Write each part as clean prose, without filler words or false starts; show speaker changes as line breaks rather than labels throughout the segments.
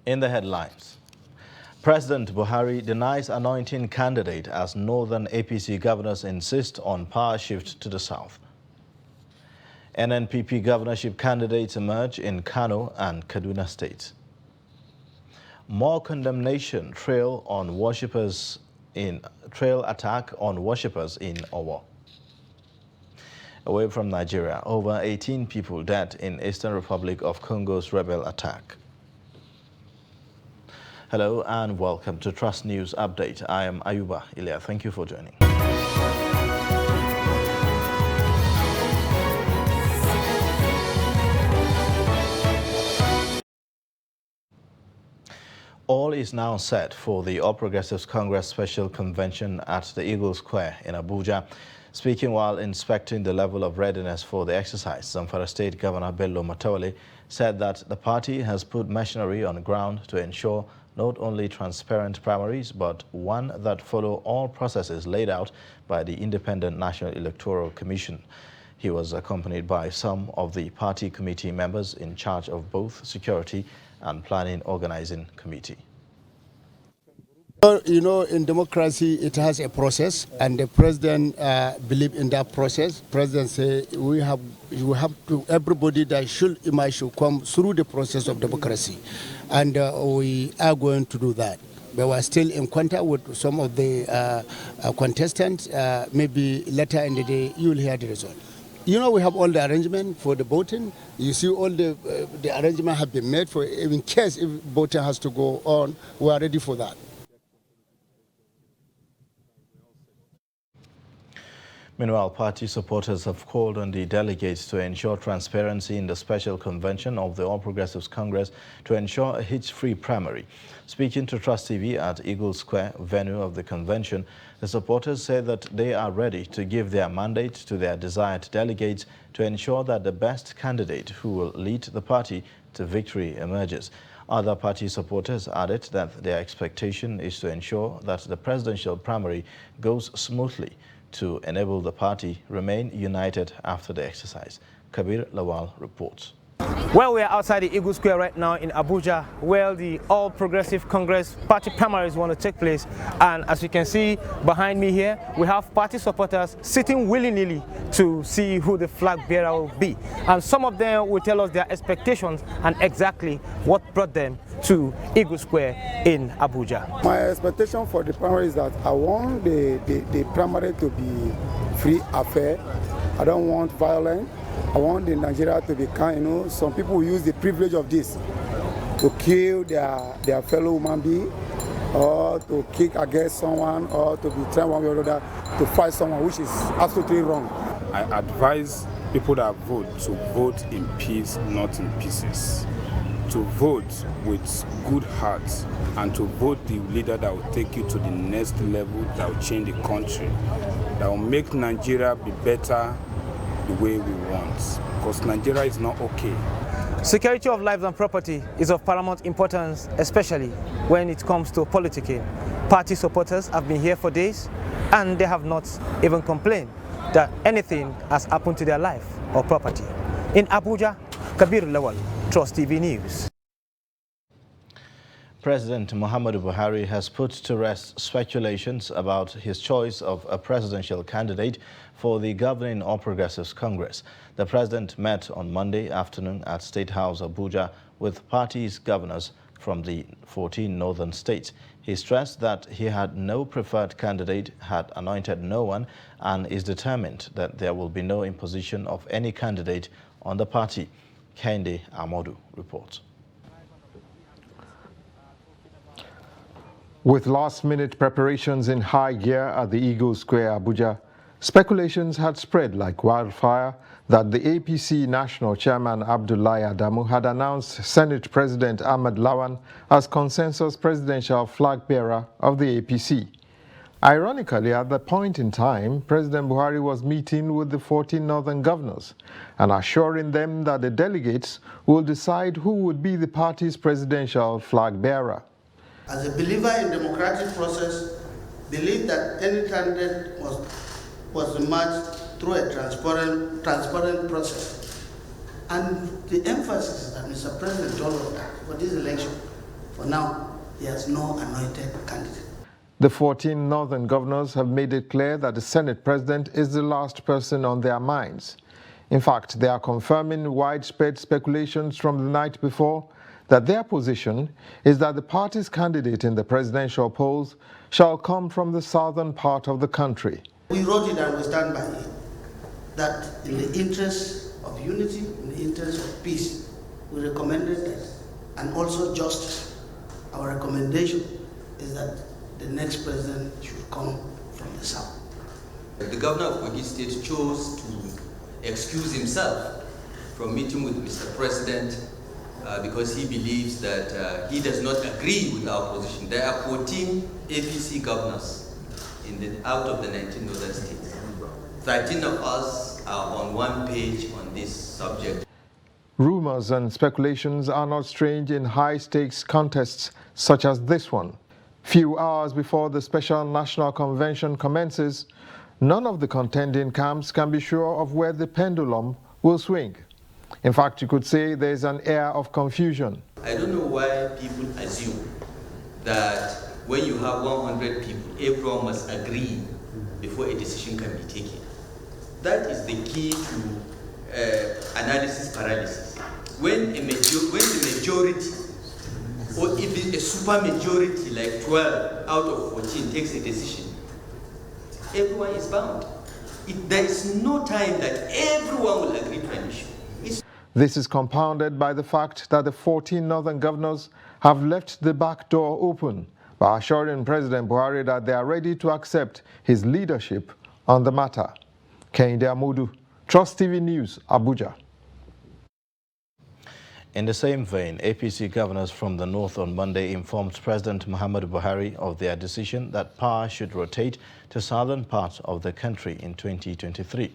In the headlines, President Buhari denies anointing candidate as northern APC governors insist on power shift to the south. NNPP governorship candidates emerge in Kano and Kaduna states. More condemnation trail attack on worshippers in Owo. Away from Nigeria, over 18 people dead in Eastern Republic of Congo's rebel attack. Hello and welcome to Trust News Update. I am Ayuba Ilya. Thank you for joining. All is now set for the All Progressives Congress Special Convention at the Eagle Square in Abuja. Speaking while inspecting the level of readiness for the exercise, Zamfara State Governor Bello Matawalle said that the party has put machinery on the ground to ensure not only transparent primaries, but one that follow all processes laid out by the Independent National Electoral Commission. He was accompanied by some of the party committee members in charge of both security and planning organizing committee.
You know, in democracy, it has a process, and the president believes in that process. President say we have to, everybody that should come through the process of democracy, and we are going to do that. But we're still in contact with some of the contestants. Maybe later in the day, you will hear the result. You know, we have all the arrangement for the voting. You see, all the arrangement have been made for, in case if voting has to go on, we are ready for that.
Meanwhile, party supporters have called on the delegates to ensure transparency in the special convention of the All Progressives Congress to ensure a hitch-free primary. Speaking to Trust TV at Eagle Square, venue of the convention, the supporters said that they are ready to give their mandate to their desired delegates to ensure that the best candidate who will lead the party to victory emerges. Other party supporters added that their expectation is to ensure that the presidential primary goes smoothly to enable the party remain united after the exercise. Kabir Lawal reports.
Well, we are outside the Eagle Square right now in Abuja, where the All Progressive Congress party primaries want to take place. And as you can see behind me here, we have party supporters sitting willy-nilly to see who the flag bearer will be. And some of them will tell us their expectations and exactly what brought them to Eagle Square in Abuja.
My expectation for the primary is that I want the primary to be free affair. I don't want violence. I want the Nigeria to be kind. You know, some people use the privilege of this to kill their fellow human being, or to kick against someone, or to be trying one way or another to fight someone, which is absolutely wrong.
I advise people that vote to vote in peace, not in pieces. To vote with good heart and to vote the leader that will take you to the next level, that will change the country, that will make Nigeria be better the way we want, because Nigeria is not okay.
Security of lives and property is of paramount importance, especially when it comes to politicking. Party supporters have been here for days and they have not even complained that anything has happened to their life or property. In Abuja, Kabir Lawal, Trust TV News.
President Muhammadu Buhari has put to rest speculations about his choice of a presidential candidate for the governing All Progressives Congress. The president met on Monday afternoon at State House, Abuja, with party's governors from the 14 northern states. He stressed that he had no preferred candidate, had anointed no one, and is determined that there will be no imposition of any candidate on the party. Kende Amodu reports.
With last-minute preparations in high gear at the Eagle Square, Abuja, speculations had spread like wildfire that the APC National Chairman Abdullahi Adamu had announced Senate President Ahmed Lawan as consensus presidential flag bearer of the APC. Ironically, at that point in time, President Buhari was meeting with the 14 northern governors and assuring them that the delegates will decide who would be the party's presidential flag bearer.
As a believer in democratic process, believe that any candidate was emerged through a transparent process. And the emphasis that Mr. President told us for this election For now, he has no anointed candidate.
The 14 northern governors have made it clear that the Senate president is the last person on their minds. In fact, they are confirming widespread speculations from the night before that their position is that the party's candidate in the presidential polls shall come from the southern part of the country.
We wrote it and we stand by it, that in the interest of unity, in the interest of peace, we recommended that, and also justice. Our recommendation is that the next president should come from the south.
The governor of Kogi State chose to excuse himself from meeting with Mr. President because he believes that he does not agree with our position. There are 14 APC governors out of the 19 northern states. 13 of us are on one page on this subject.
Rumors and speculations are not strange in high-stakes contests such as this one. Few hours before the special national convention commences, none of the contending camps can be sure of where the pendulum will swing. In fact, you could say there is an air of confusion.
I don't know why people assume that when you have 100 people, everyone must agree before a decision can be taken. That is the key to analysis paralysis. When the majority, or even a super majority like 12 out of 14 takes a decision, everyone is bound. There is no time that everyone will agree to an issue.
This is compounded by the fact that the 14 northern governors have left the back door open by assuring President Buhari that they are ready to accept his leadership on the matter. Kehinde Amodu, Trust TV News, Abuja.
In the same vein, APC governors from the north on Monday informed President Muhammadu Buhari of their decision that power should rotate to southern parts of the country in 2023.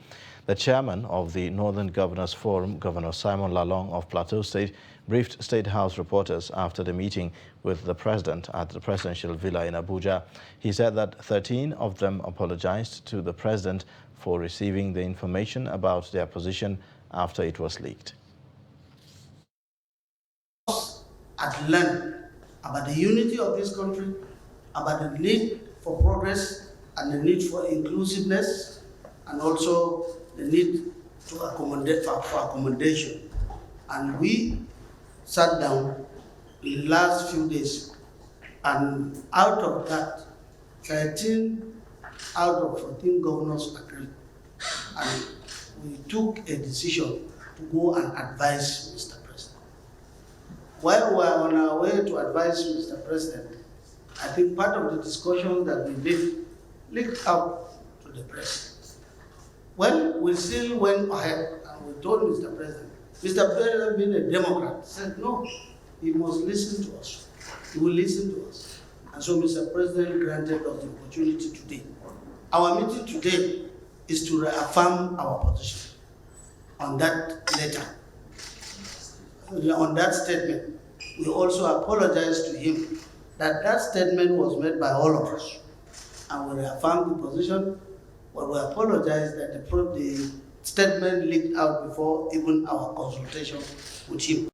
The chairman of the Northern Governors Forum, Governor Simon Lalong of Plateau State, briefed State House reporters after the meeting with the president at the presidential villa in Abuja. He said that 13 of them apologized to the president for receiving the information about their position after it was leaked.
I've learned about the unity of this country, about the need for progress and the need for inclusiveness, and also the need to accommodate for accommodation. And we sat down in the last few days, and out of that, 13 out of 14 governors agreed. And we took a decision to go and advise Mr. President. While we were on our way to advise Mr. President, I think part of the discussion that we did leaked out to the press. Well, we still went ahead and we told Mr. President, Mr. President being a Democrat, said no, he must listen to us. He will listen to us. And so Mr. President granted us the opportunity today. Our meeting today is to reaffirm our position on that letter, on that statement. We also apologize to him that that statement was made by all of us. And we reaffirm the position, but we apologize that the statement leaked out before even our consultation with him.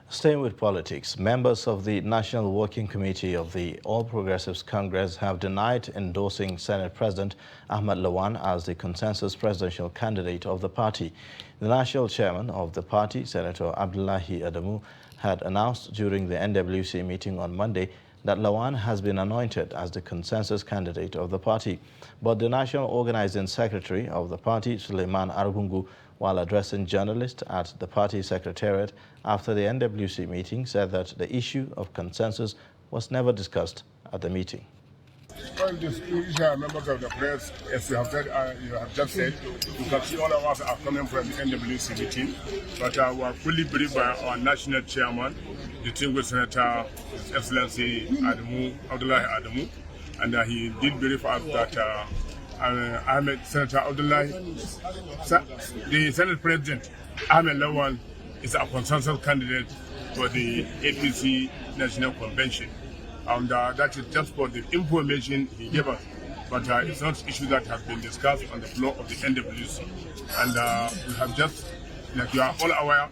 Staying with politics, members of the National Working Committee of the All Progressives Congress have denied endorsing Senate President Ahmed Lawan as the consensus presidential candidate of the party. The national chairman of the party, Senator Abdullahi Adamu, had announced during the NWC meeting on Monday that Lawan has been anointed as the consensus candidate of the party. But the National Organizing Secretary of the party, Suleiman Argungu, while addressing journalists at the party secretariat after the NWC meeting, said that the issue of consensus was never discussed at the meeting.
Well, distinguished members of the press, as you have just said, you can see all of us are coming from the NWC meeting, but we are fully briefed by our national chairman, distinguished Senator His Excellency Abdullahi Adamu, and he did brief us that Senator Abdullahi, the Senate President Ahmed Lawan, is a consensus candidate for the APC National Convention. And that is just for the information he gave us. But it's not an issue that has been discussed on the floor of the NWC. And we have just, like you are all aware,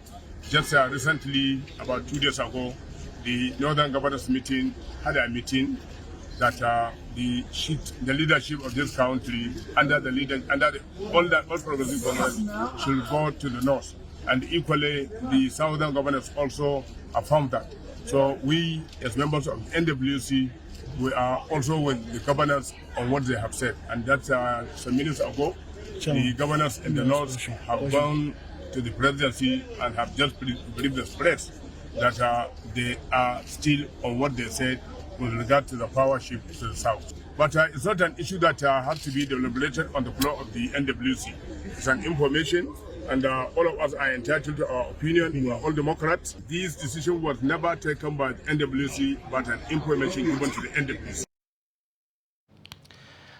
just recently, about 2 days ago, the Northern Governors meeting had a meeting that the leadership of this country under all progressive Congress should go to the north, and equally the Southern Governors also affirmed that. So we, as members of NWC, we are also with the governors on what they have said, and that's some minutes ago. The governors in the north have gone to the presidency and have just briefed the press that they are still on what they said with regard to the power shift to the south. But it's not an issue that has to be deliberated on the floor of the NWC. It's an information, and all of us are entitled to our opinion. We are all Democrats. This decision was never taken by the NWC, but an information given to the NWC.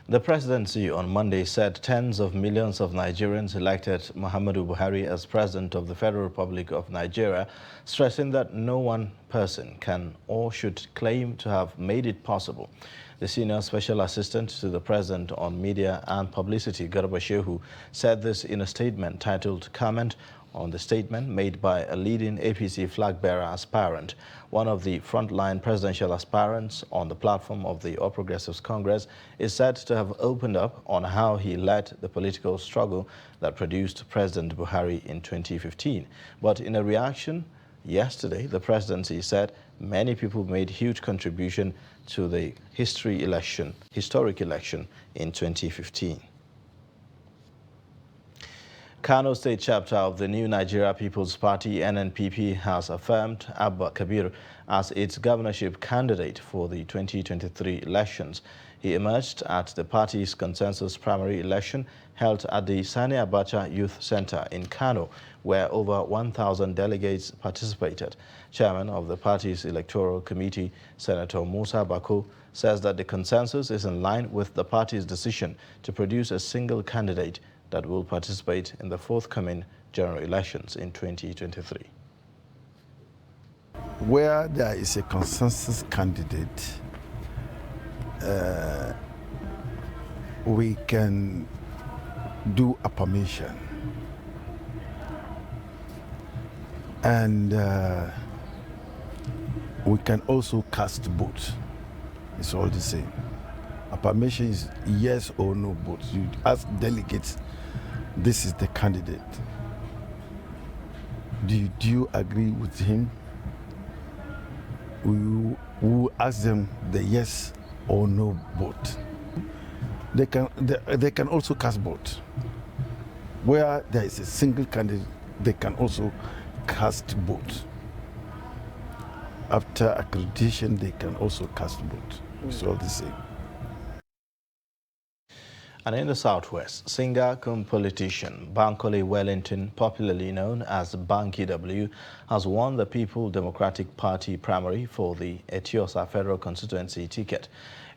The presidency on Monday said tens of millions of Nigerians elected Muhammadu Buhari as president of the Federal Republic of Nigeria, stressing that no one person can or should claim to have made it possible. The senior special assistant to the president on media and publicity, Garba Shehu, said this in a statement titled "Comment on the statement made by a leading APC flag-bearer aspirant." One of the frontline presidential aspirants on the platform of the All Progressives Congress is said to have opened up on how he led the political struggle that produced President Buhari in 2015. But in a reaction yesterday, the presidency said many people made huge contribution to the historic election in 2015. Kano State chapter of the New Nigeria People's Party, NNPP, has affirmed Abba Kabir as its governorship candidate for the 2023 elections. He emerged at the party's consensus primary election held at the Sani Abacha Youth Center in Kano, where over 1,000 delegates participated. Chairman of the party's electoral committee, Senator Musa Bako, says that the consensus is in line with the party's decision to produce a single candidate that will participate in the forthcoming general elections in 2023.
Where there is a consensus candidate, we can do affirmation, and we can also cast vote. It's all the same. Affirmation is yes or no vote. You ask delegates, this is the candidate. Do you agree with him? We will ask them the yes or no vote. They can also cast vote. Where there is a single candidate, they can also cast vote. After accreditation, they can also cast vote. It's all the same.
And in the southwest, singer cum politician Bankole Wellington, popularly known as Banky W, has won the People Democratic Party primary for the Etiosa Federal Constituency ticket.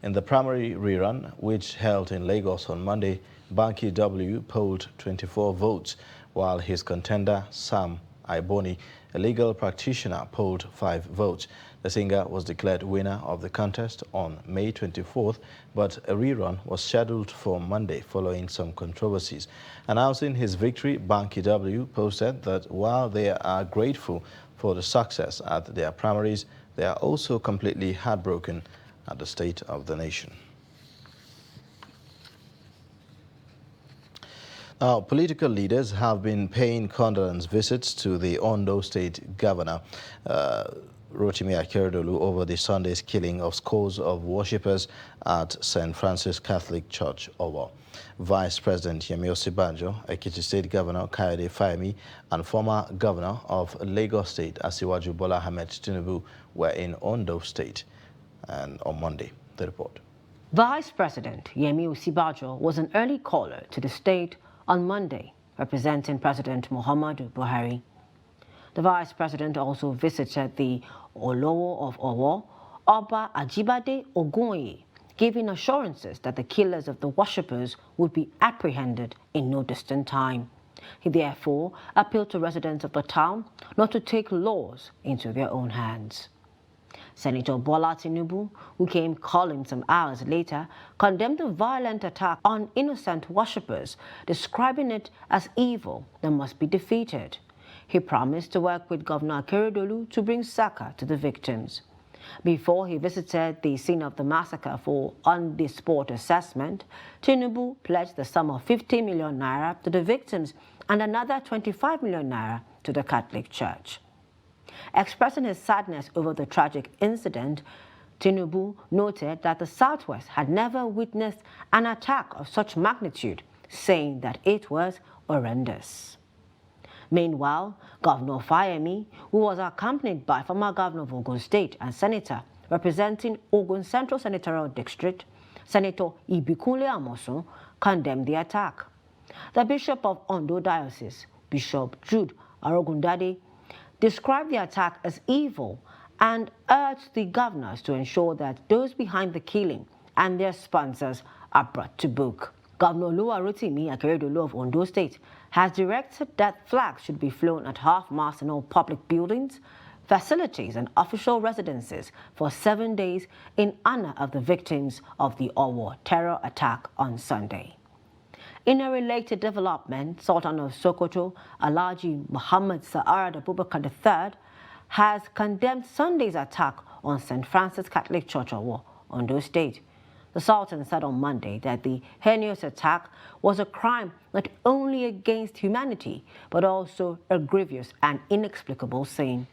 In the primary rerun, which held in Lagos on Monday, Banky W polled 24 votes, while his contender Sam Iboni, a legal practitioner, polled 5 votes. The singer was declared winner of the contest on May 24th, but a rerun was scheduled for Monday following some controversies. Announcing his victory, Banky W posted that while they are grateful for the success at their primaries, they are also completely heartbroken at the state of the nation. Now, political leaders have been paying condolence visits to the Ondo State Governor, Rotimi Akeredolu, over the Sunday's killing of scores of worshippers at St. Francis Catholic Church, Owo. Vice President Yemi Osinbajo, Ekiti State Governor Kayode Fayemi, and former Governor of Lagos State, Asiwaju Bola Ahmed Tinubu, were in Ondo State and on Monday. The report.
Vice President Yemi Osinbajo was an early caller to the state on Monday, representing President Muhammadu Buhari. The Vice President also visited the Olowo of Owo, Oba Ajibade Ogunye, giving assurances that the killers of the worshippers would be apprehended in no distant time. He therefore appealed to residents of the town not to take laws into their own hands. Senator Bola Tinubu, who came calling some hours later, condemned the violent attack on innocent worshippers, describing it as evil that must be defeated. He promised to work with Governor Akeredolu to bring succor to the victims. Before he visited the scene of the massacre for on-the-spot assessment, Tinubu pledged the sum of 50 million naira to the victims and another 25 million naira to the Catholic Church. Expressing his sadness over the tragic incident, Tinubu noted that the Southwest had never witnessed an attack of such magnitude, saying that it was horrendous. Meanwhile, Governor Fayemi, who was accompanied by former Governor of Ogun State and Senator representing Ogun Central Senatorial District, Senator Ibikunle Amosun, condemned the attack. The Bishop of Ondo Diocese, Bishop Jude Arogundade, described the attack as evil and urged the governors to ensure that those behind the killing and their sponsors are brought to book. Governor Oluwarotimi Akeredolu of Ondo State has directed that flags should be flown at half-mast in all public buildings, facilities and official residences for 7 days in honor of the victims of the Owo terror attack on Sunday. In a related development, Sultan of Sokoto, Alhaji Muhammad Sa'ad Abubakar III, has condemned Sunday's attack on St. Francis Catholic Church, Owo, Ondo State. The Sultan said on Monday that the heinous attack was a crime not only against humanity, but also a grievous and inexplicable sin.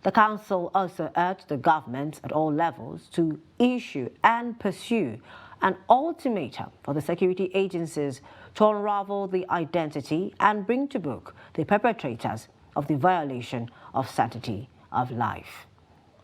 The council also urged the governments at all levels to issue and pursue an ultimatum for the security agencies to unravel the identity and bring to book the perpetrators of the violation of sanctity of life.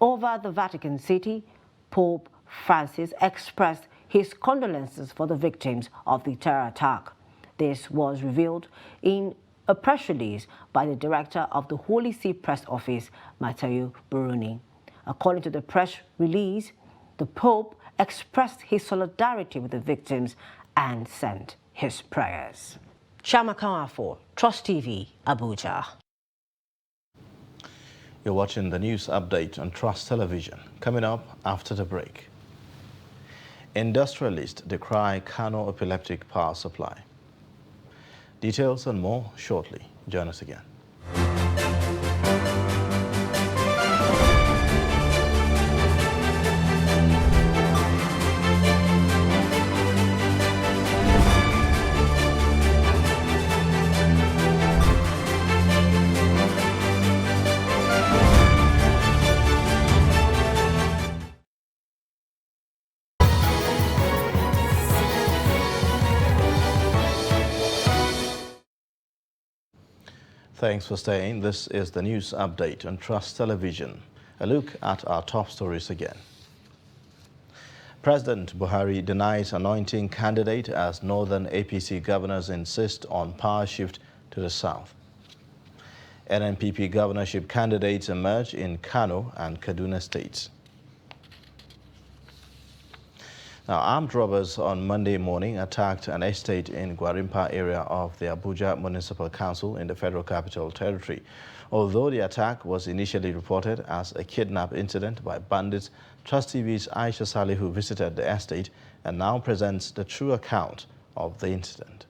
Over the Vatican City, Pope Francis expressed his condolences for the victims of the terror attack. This was revealed in a press release by the director of the Holy See Press Office, Matteo Bruni. According to the press release, the Pope expressed his solidarity with the victims and sent his prayers. Chiamaka for Trust TV, Abuja.
You're watching the news update on Trust Television. Coming up after the break. Industrialists decry Kano epileptic power supply. Details and more shortly. Join us again. Thanks for staying. This is the news update on Trust Television. A look at our top stories again. President Buhari denies anointing candidate as northern APC governors insist on power shift to the south. NNPP governorship candidates emerge in Kano and Kaduna states. Now, armed robbers on Monday morning attacked an estate in Gwarimpa area of the Abuja Municipal Council in the Federal Capital Territory. Although the attack was initially reported as a kidnap incident by bandits, Trust TV's Aisha Salihu visited the estate and now presents the true account of the incident.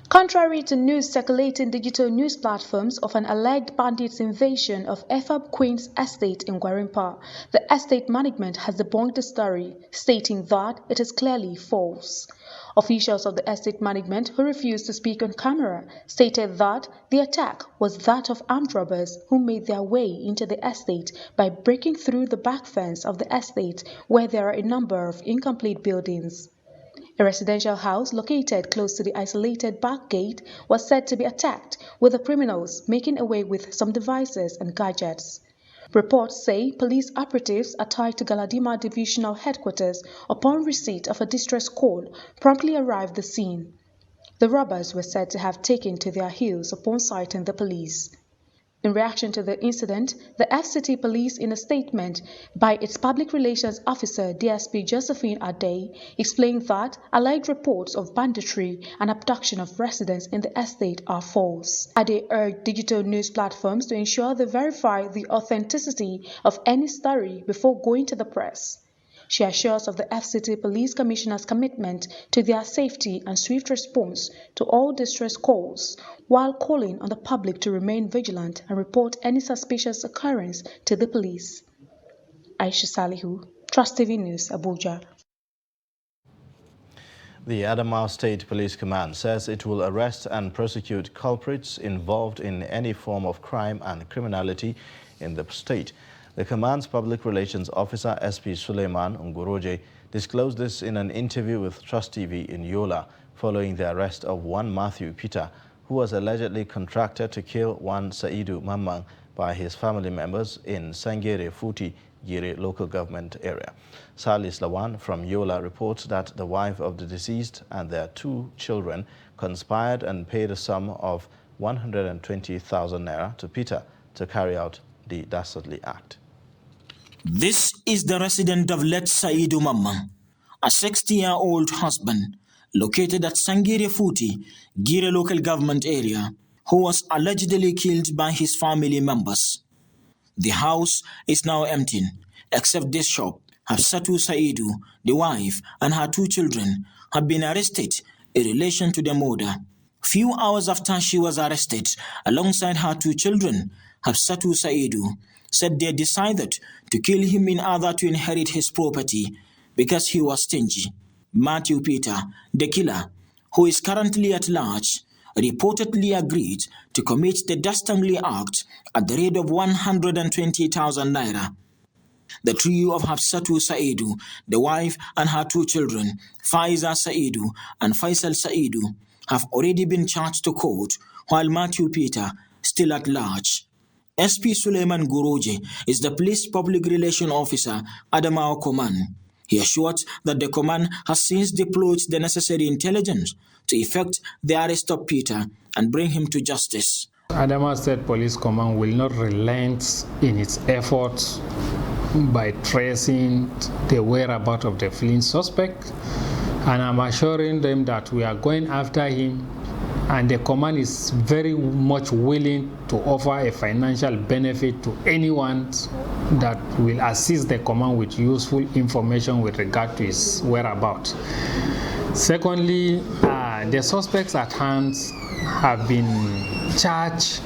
Contrary to news circulating digital news platforms of an alleged bandits' invasion of Efab Queen's estate in Gwarimpa, the estate management has debunked the story, stating that it is clearly false. Officials of the estate management who refused to speak on camera stated that the attack was that of armed robbers who made their way into the estate by breaking through the back fence of the estate where there are a number of incomplete buildings. A residential house located close to the isolated back gate was said to be attacked, with the criminals making away with some devices and gadgets. Reports say police operatives tied to Galadima Divisional Headquarters, upon receipt of a distress call, promptly arrived at the scene. The robbers were said to have taken to their heels upon sighting the police. In reaction to the incident, the FCT Police, in a statement by its public relations officer DSP Josephine Ade, explained that alleged reports of banditry and abduction of residents in the estate are false. Ade urged digital news platforms to ensure they verify the authenticity of any story before going to the press. She assures of the FCT Police Commissioner's commitment to their safety and swift response to all distress calls, while calling on the public to remain vigilant and report any suspicious occurrence to the police. Aisha Salihu, Trust TV News, Abuja.
The Adamawa State Police Command says it will arrest and prosecute culprits involved in any form of crime and criminality in the state. The command's public relations officer, SP Suleiman Ngoroje, disclosed this in an interview with Trust TV in Yola following the arrest of one Matthew Peter, who was allegedly contracted to kill one Saidu Mamman by his family members in Sangere Futi, Gire local government area. Salis Lawan from Yola reports that the wife of the deceased and their 2 children conspired and paid a sum of 120,000 naira to Peter to carry out the dastardly act.
This is the resident of Let Saidu Mamman, a 60-year-old husband located at Sangere Futi, Gire local government area, who was allegedly killed by his family members. The house is now empty, except this shop. Hafsatu Saidu, the wife, and her 2 children have been arrested in relation to the murder. Few hours after she was arrested, alongside her 2 children, Hafsatu Saidu said they decided to kill him in order to inherit his property because he was stingy. Matthew Peter, the killer, who is currently at large, reportedly agreed to commit the dastardly act at the rate of 120,000 naira. The trio of Hafsatu Saidu, the wife and her 2 children, Faiza Saidu and Faisal Saidu, have already been charged to court, while Matthew Peter still at large. SP Suleiman Ngoroje is the police public relation officer, Adamawa Command. He assured that the command has since deployed the necessary intelligence to effect the arrest of Peter and bring him to justice.
Adamawa State Police Command will not relent in its efforts by tracing the whereabouts of the fleeing suspect, and I'm assuring them that we are going after him, and the command is very much willing to offer a financial benefit to anyone that will assist the command with useful information with regard to his whereabouts. Secondly, the suspects at hand have been charged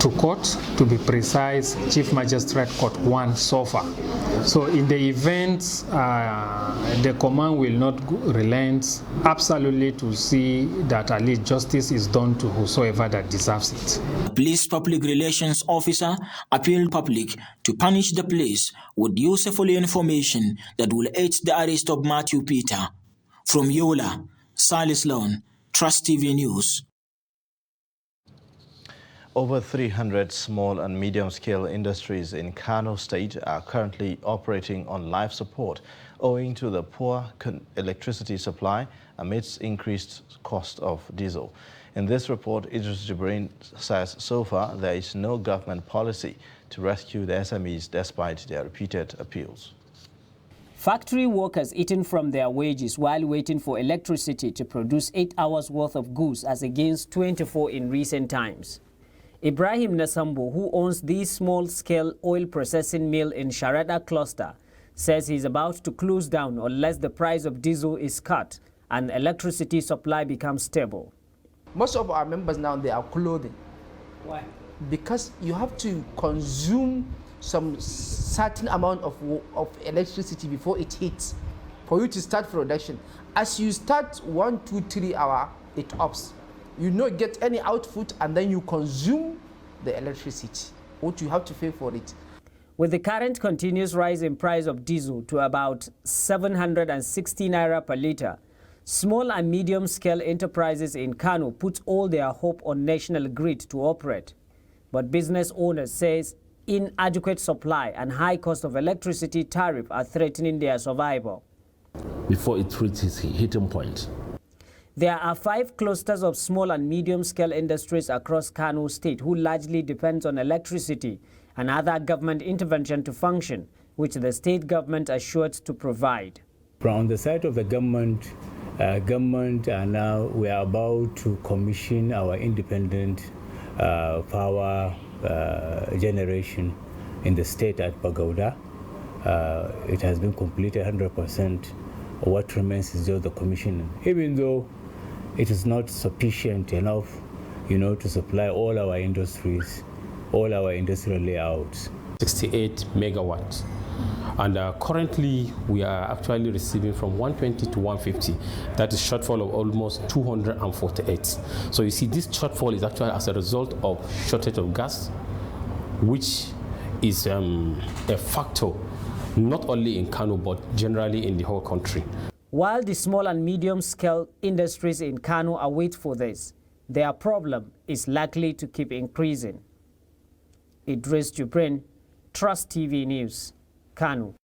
to court, to be precise, Chief Magistrate Court 1 so far. So in the event, the command will not relent absolutely to see that at least justice is done to whosoever that deserves it.
The police public relations officer appealed public to punish the police with useful information that will aid the arrest of Matthew Peter. From Yola, Salis Lawan, Trust TV News.
Over 300 small and medium-scale industries in Kano State are currently operating on life support owing to the poor electricity supply amidst increased cost of diesel. In this report, Idris Jibrin says so far there is no government policy to rescue the SMEs despite their repeated appeals.
Factory workers eating from their wages while waiting for electricity to produce 8 hours worth of goods as against 24 in recent times. Ibrahim Nasambo, who owns the small-scale oil processing mill in Sharada cluster, says he's about to close down unless the price of diesel is cut and electricity supply becomes stable.
Most of our members now, they are clothing.
Why?
Because you have to consume some certain amount of electricity before it hits for you to start production. As you start 1, 2, 3 hours, it ups. You not get any output and then you consume the electricity. What you have to pay for it.
With the current continuous rise in price of diesel to about 760 naira per litre, small and medium-scale enterprises in Kano put all their hope on National Grid to operate. But business owners says inadequate supply and high cost of electricity tariff are threatening their survival.
Before it reaches hitting point.
There are 5 clusters of small and medium-scale industries across Kano State who largely depend on electricity and other government intervention to function, which the state government assured to provide.
From the side of the government, now we are about to commission our independent power generation in the state at Bagauda. it has been completed 100%. What remains is just the commissioning, even though it is not sufficient enough, to supply all our industries, all our industrial layouts.
68 megawatts. And currently, we are actually receiving from 120 to 150. That is shortfall of almost 248. So you see, this shortfall is actually as a result of shortage of gas, which is a factor not only in Kano, but generally in the whole country.
While the small and medium-scale industries in Kano await for this, their problem is likely to keep increasing. Idris Jubrin, Trust TV News, Kano.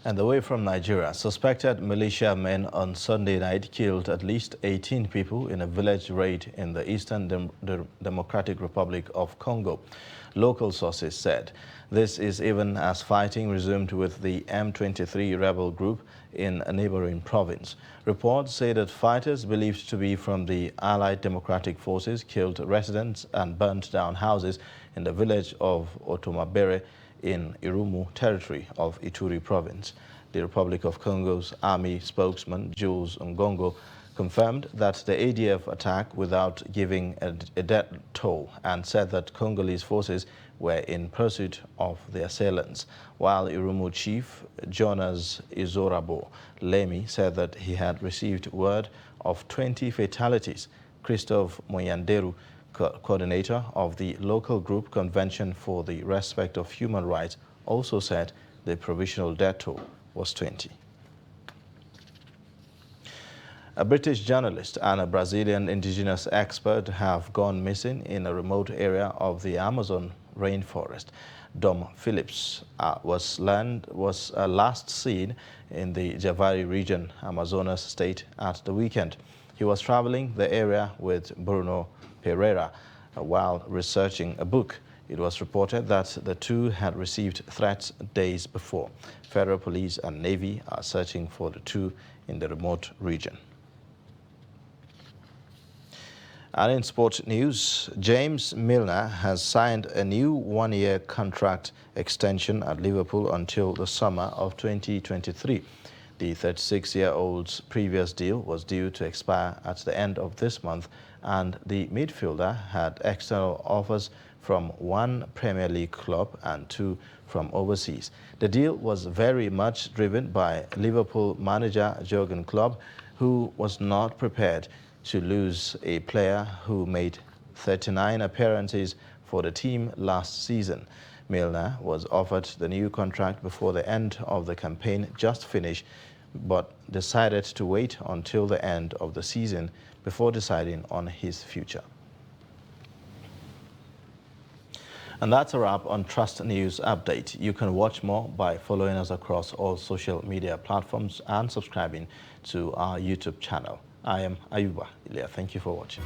And away from Nigeria, suspected militia men on Sunday night killed at least 18 people in a village raid in the Eastern Democratic Republic of Congo. Local sources said this is even as fighting resumed with the M23 rebel group in a neighboring province. Reports say that fighters believed to be from the Allied Democratic Forces killed residents and burnt down houses in the village of Otomabere in Irumu territory of Ituri province. The Republic of Congo's army spokesman, Jules Ngongo, confirmed that the ADF attacked without giving a death toll and said that Congolese forces were in pursuit of the assailants, while Irumu chief Jonas Izorabo Lemi said that he had received word of 20 fatalities. Christophe Moyanderu, coordinator of the local group Convention for the Respect of Human Rights, also said the provisional death toll was 20. A British journalist and a Brazilian indigenous expert have gone missing in a remote area of the Amazon rainforest. Dom Phillips was last seen in the Javari region, Amazonas state, at the weekend. He was traveling the area with Bruno Pereira while researching a book. It was reported that the two had received threats days before. Federal police and Navy are searching for the two in the remote region. And in sports news, James Milner has signed a new one-year contract extension at Liverpool until the summer of 2023. The 36-year-old's previous deal was due to expire at the end of this month, and the midfielder had external offers from one Premier League club and two from overseas. The deal was very much driven by Liverpool manager Jurgen Klopp, who was not prepared to lose a player who made 39 appearances for the team last season. Milner was offered the new contract before the end of the campaign just finished, but decided to wait until the end of the season before deciding on his future. And that's a wrap on Trust News Update. You can watch more by following us across all social media platforms and subscribing to our YouTube channel. I am Ayuba Ilya. Thank you for watching.